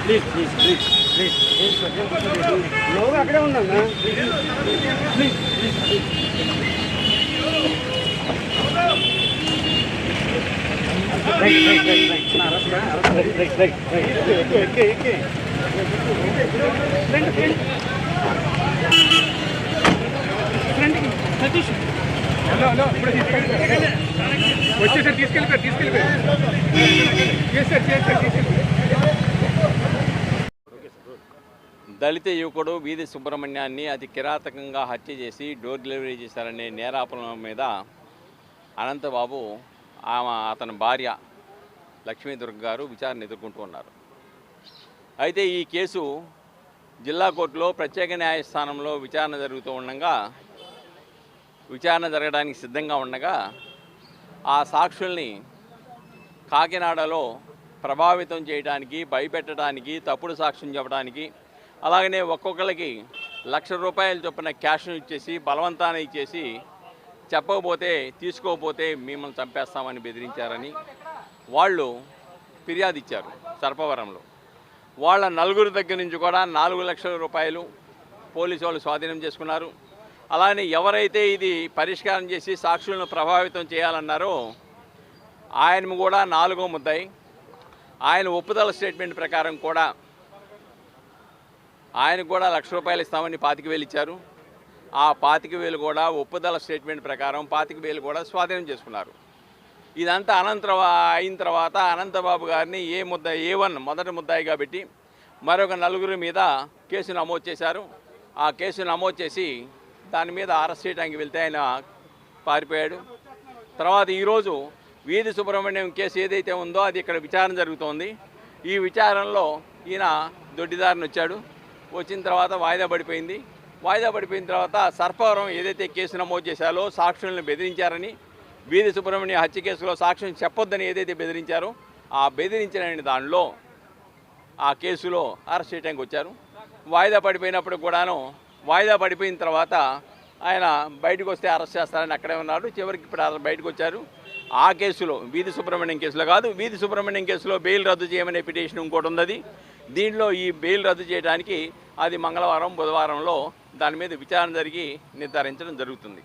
Please please please please లోగా అక్కడే ఉందన్నా ప్లీజ్ ప్లీజ్ వచ్చేసారి తీసుకెళ్ళిపోయారు దళిత యువకుడు వీధి సుబ్రహ్మణ్యాన్ని అతి కిరాతకంగా హత్య చేసి డోర్ డెలివరీ చేశారనే నేరాపణ మీద అనంతబాబు అతని భార్య లక్ష్మీదుర్గ గారు విచారణ ఎదుర్కొంటూ ఉన్నారు. అయితే ఈ కేసు జిల్లా కోర్టులో ప్రత్యేక న్యాయస్థానంలో విచారణ జరుగుతూ ఉండగా విచారణ జరగడానికి సిద్ధంగా ఉండగా ఆ సాక్షుల్ని కాకినాడలో ప్రభావితం చేయడానికి, భయపెట్టడానికి, తప్పుడు సాక్ష్యం చెప్పడానికి, అలాగనే ఒక్కొక్కరికి ₹1,00,000 చొప్పున క్యాష్ను ఇచ్చేసి బలవంతాన్ని ఇచ్చేసి చెప్పకపోతే తీసుకోకపోతే మిమ్మల్ని చంపేస్తామని బెదిరించారని వాళ్ళు ఫిర్యాదు ఇచ్చారు సర్పవరంలో. వాళ్ళ నలుగురు దగ్గర నుంచి కూడా ₹4,00,000 పోలీసు వాళ్ళు స్వాధీనం చేసుకున్నారు. అలానే ఎవరైతే ఇది పరిష్కారం చేసి సాక్షులను ప్రభావితం చేయాలన్నారో ఆయన కూడా 4వ ముద్దాయి. ఆయన ఒప్పుదల స్టేట్మెంట్ ప్రకారం కూడా ఆయనకు కూడా ₹1,00,000 ఇస్తామని 25,000 ఇచ్చారు. ఆ 25,000 కూడా ఒప్పుదల స్టేట్మెంట్ ప్రకారం 25,000 కూడా స్వాధీనం చేసుకున్నారు. ఇదంతా అయిన తర్వాత అనంతబాబు గారిని A1 మొదటి ముద్దాయిగా పెట్టి మరొక 4 మీద కేసు నమోదు చేశారు. ఆ కేసు నమోదు చేసి దాని మీద అరెస్ట్ చేయడానికి వెళ్తే ఆయన పారిపోయాడు. తర్వాత ఈరోజు వీధి సుబ్రహ్మణ్యం కేసు ఏదైతే ఉందో అది ఇక్కడ విచారణ జరుగుతోంది. ఈ విచారణలో ఈయన దొడ్డిదారిని వచ్చాడు. వచ్చిన తర్వాత వాయిదా పడిపోయింది. వాయిదా పడిపోయిన తర్వాత సర్పవరం ఏదైతే కేసు నమోదు చేశారో సాక్షులను బెదిరించారని, వీధి సుబ్రహ్మణ్యం హత్య కేసులో సాక్ష్యం చెప్పొద్దని ఏదైతే బెదిరించారో ఆ బెదిరించిన దానిలో ఆ కేసులో అరెస్ట్ చేయడానికి వచ్చారు. వాయిదా పడిపోయినప్పుడు కూడాను వాయిదా పడిపోయిన తర్వాత ఆయన బయటకు వస్తే అరెస్ట్ చేస్తారని అక్కడే ఉన్నాడు. చివరికి ఇప్పుడు బయటకు వచ్చారు. ఆ కేసులో వీధి సుబ్రహ్మణ్యం కేసులో కాదు, వీధి సుబ్రహ్మణ్యం కేసులో బెయిల్ రద్దు చేయమనే పిటిషన్ ఇంకోటి ఉన్నది. దీనిలో ఈ బెయిల్ రద్దు చేయడానికి అది మంగళవారం బుధవారంలో దాని మీద విచారణ జరిగి నిర్ధారించడం జరుగుతుంది.